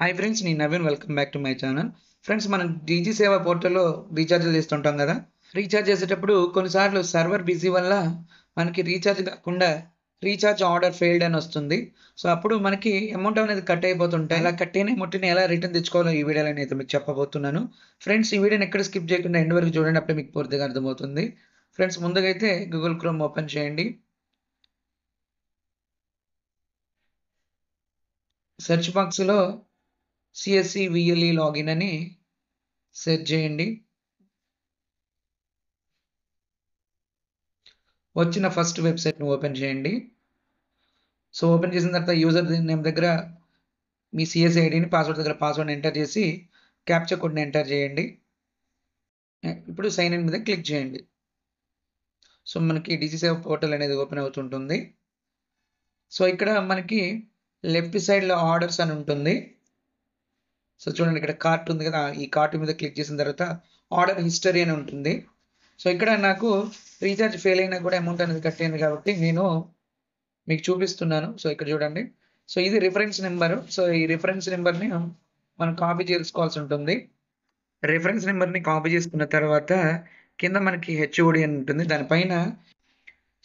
Hi friends, నేను Naveen. Welcome back to my channel. Friends, మనం DG సేవ పోర్టల్లో రీఛార్జ్ చేస్తుంటాం కదా. రీఛార్జ్ చేసేటప్పుడు కొన్నిసార్లు సర్వర్ బిజీ వల్ల మనకి రీఛార్జ్ కాకుండా రీఛార్జ్ ఆర్డర్ ఫెయిల్డ్ అని వస్తుంది. సో అప్పుడు మనకి అమౌంట్ అనేది కట్ అయిపోతుంటాయి. అలా కట్ అయిన అమౌంట్ని ఎలా రిటర్న్ తెచ్చుకోవాలో ఈ వీడియోలో అయితే మీకు చెప్పబోతున్నాను. ఫ్రెండ్స్, ఈ వీడియోని ఎక్కడ స్కిప్ చేయకుండా ఎండ్ వరకు చూడండి, అప్పుడే మీకు పూర్తిగా అర్థమవుతుంది. ఫ్రెండ్స్, ముందుగా అయితే గూగుల్ క్రోమ్ ఓపెన్ చేయండి. సెర్చ్ బాక్స్లో సిఎస్సి విఎల్ఈ లాగిన్ అని సెర్చ్ చేయండి. వచ్చిన ఫస్ట్ వెబ్సైట్ని ఓపెన్ చేయండి. సో ఓపెన్ చేసిన తర్వాత యూజర్ నేమ్ దగ్గర మీ సిఎస్సి ఐడిని, పాస్వర్డ్ దగ్గర పాస్వర్డ్ని ఎంటర్ చేసి క్యాప్చా కోడ్ని ఎంటర్ చేయండి. ఇప్పుడు సైన్ ఇన్ మీద క్లిక్ చేయండి. సో మనకి డీజీ సేవ పోర్టల్ అనేది ఓపెన్ అవుతుంటుంది. సో ఇక్కడ మనకి లెఫ్ట్ సైడ్లో ఆర్డర్స్ అని ఉంటుంది. సో చూడండి, ఇక్కడ కార్ట్ ఉంది కదా, ఈ కార్ట్ మీద క్లిక్ చేసిన తర్వాత ఆర్డర్ హిస్టరీ అని ఉంటుంది. సో ఇక్కడ నాకు రీఛార్జ్ ఫెయిల్ అయినా కూడా అమౌంట్ అనేది కట్ అయింది కాబట్టి నేను మీకు చూపిస్తున్నాను. సో ఇక్కడ చూడండి, సో ఇది రిఫరెన్స్ నెంబరు. సో ఈ రిఫరెన్స్ నెంబర్ని మనం కాపీ చేసుకోవాల్సి ఉంటుంది. రిఫరెన్స్ నెంబర్ని కాపీ చేసుకున్న తర్వాత కింద మనకి హెచ్ఓడి అని ఉంటుంది, దానిపైన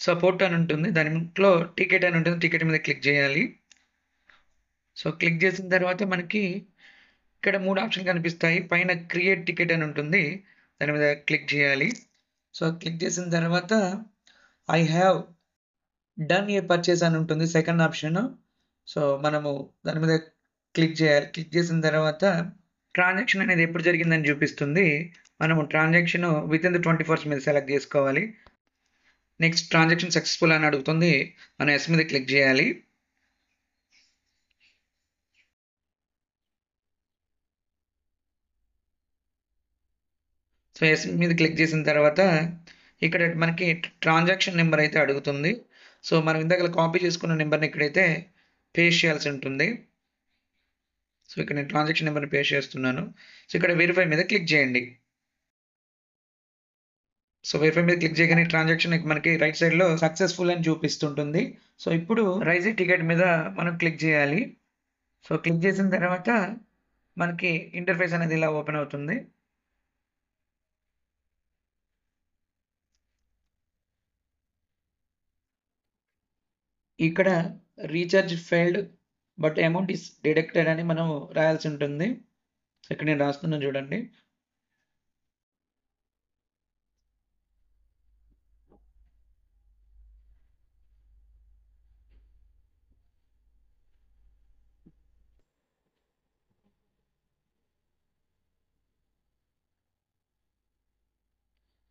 సపోర్ట్ అని ఉంటుంది, దానిలో టికెట్ అని ఉంటుంది. టికెట్ మీద క్లిక్ చేయాలి. సో క్లిక్ చేసిన తర్వాత మనకి ఇక్కడ 3 ఆప్షన్ కనిపిస్తాయి. పైన క్రియేట్ టికెట్ అని ఉంటుంది, దాని మీద క్లిక్ చేయాలి. సో క్లిక్ చేసిన తర్వాత I have done a purchase అని ఉంటుంది, సెకండ్ ఆప్షన్. సో మనము దాని మీద క్లిక్ చేయాలి. క్లిక్ చేసిన తర్వాత ట్రాన్సాక్షన్ అనేది ఎప్పుడు జరిగిందని చూపిస్తుంది. మనము transaction with in the 24 hours మీద సెలెక్ట్ చేసుకోవాలి. నెక్స్ట్ ట్రాన్సాక్షన్ సక్సెస్ఫుల్ అని అడుగుతుంది, మనం ఎస్ మీద క్లిక్ చేయాలి. సో ఎస్ మీద క్లిక్ చేసిన తర్వాత ఇక్కడ మనకి ట్రాన్సాక్షన్ నెంబర్ అయితే అడుగుతుంది. సో మనం ఇందాక కాపీ చేసుకున్న నెంబర్ని ఇక్కడైతే పేస్ట్ చేయాల్సి ఉంటుంది. సో ఇక్కడ నేను ట్రాన్సాక్షన్ నెంబర్ని పేస్ట్ చేస్తున్నాను. సో ఇక్కడ వెరిఫై మీద క్లిక్ చేయండి. సో వెరిఫై మీద క్లిక్ చేయగానే ట్రాన్సాక్షన్ మనకి రైట్ సైడ్లో సక్సెస్ఫుల్ అని చూపిస్తుంటుంది. సో ఇప్పుడు రైజ్ టికెట్ మీద మనం క్లిక్ చేయాలి. సో క్లిక్ చేసిన తర్వాత మనకి ఇంటర్ఫేస్ అనేది ఇలా ఓపెన్ అవుతుంది. ఇక్కడ recharge failed but amount is deducted అని మనం రాయాల్సి ఉంటుంది. ఇక్కడ నేను రాస్తున్నాను చూడండి.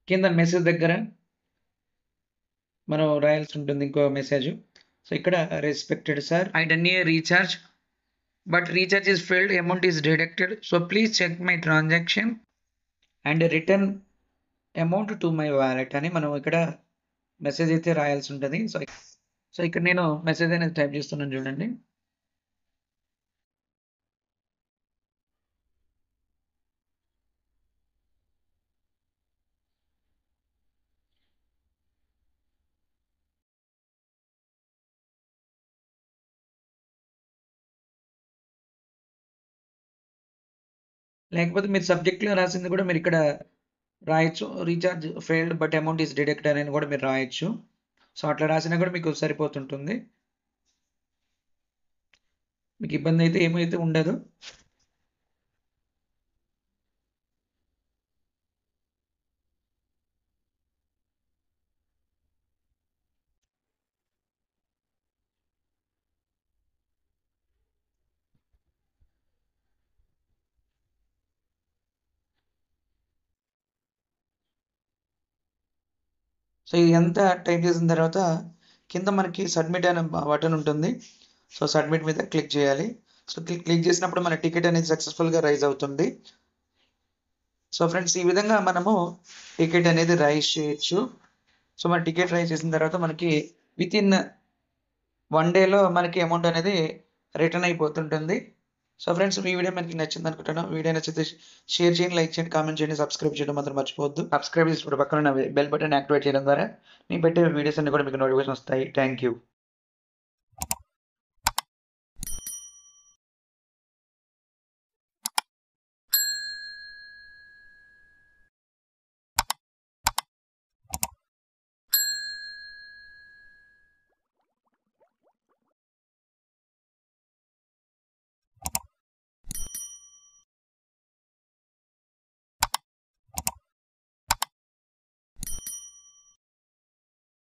కింద మెసేజ్ దగ్గర మనం రాయాల్సి ఉంటుంది ఇంకో మెసేజ్. సో ఇక్కడ respected sir, I done a recharge but recharge is failed, amount is deducted, so please check my transaction and return amount to my wallet అని మనం ఇక్కడ మెసేజ్ అయితే రాయాల్సి ఉంటుంది. సో ఇక్కడ నేను మెసేజ్ అనేది టైప్ చేస్తున్నాను చూడండి. లేకపోతే మీరు సబ్జెక్ట్లో రాసింది కూడా మీరు ఇక్కడ రాయొచ్చు, recharge failed but amount is deducted అని కూడా మీరు రాయొచ్చు. సో అట్లా రాసినా కూడా మీకు సరిపోతుంటుంది, మీకు ఇబ్బంది అయితే ఏమైతే ఉండదు. సో ఇది ఎంత టైప్ చేసిన తర్వాత కింద మనకి సబ్మిట్ అనే బటన్ ఉంటుంది. సో సబ్మిట్ మీద క్లిక్ చేయాలి. సో క్లిక్ చేసినప్పుడు మన టికెట్ అనేది సక్సెస్ఫుల్గా రైజ్ అవుతుంది. సో ఫ్రెండ్స్, ఈ విధంగా మనము టికెట్ అనేది రైజ్ చేయొచ్చు. సో మన టికెట్ రైజ్ చేసిన తర్వాత మనకి విత్ ఇన్ 1 డేలో మనకి అమౌంట్ అనేది రిటర్న్ అయిపోతుంటుంది. సో ఫ్రెండ్స్, ఈ వీడియో మనకి నచ్చింది అనుకుంటున్నాను. వీడియో నచ్చితే షేర్ చేయండి, లైక్ చేయండి, కామెంట్ చేయండి, సబ్స్క్రైబ్ చేయడం మాత్రం మర్చిపోవద్దు. సబ్స్క్రైబ్ చేసి పక్కన బెల్ బటన్ యాక్టివేట్ చేయడం ద్వారా నేను పెట్టే వీడియోస్ అన్ని కూడా మీకు నోటిఫికేషన్ వస్తాయి. Thank you.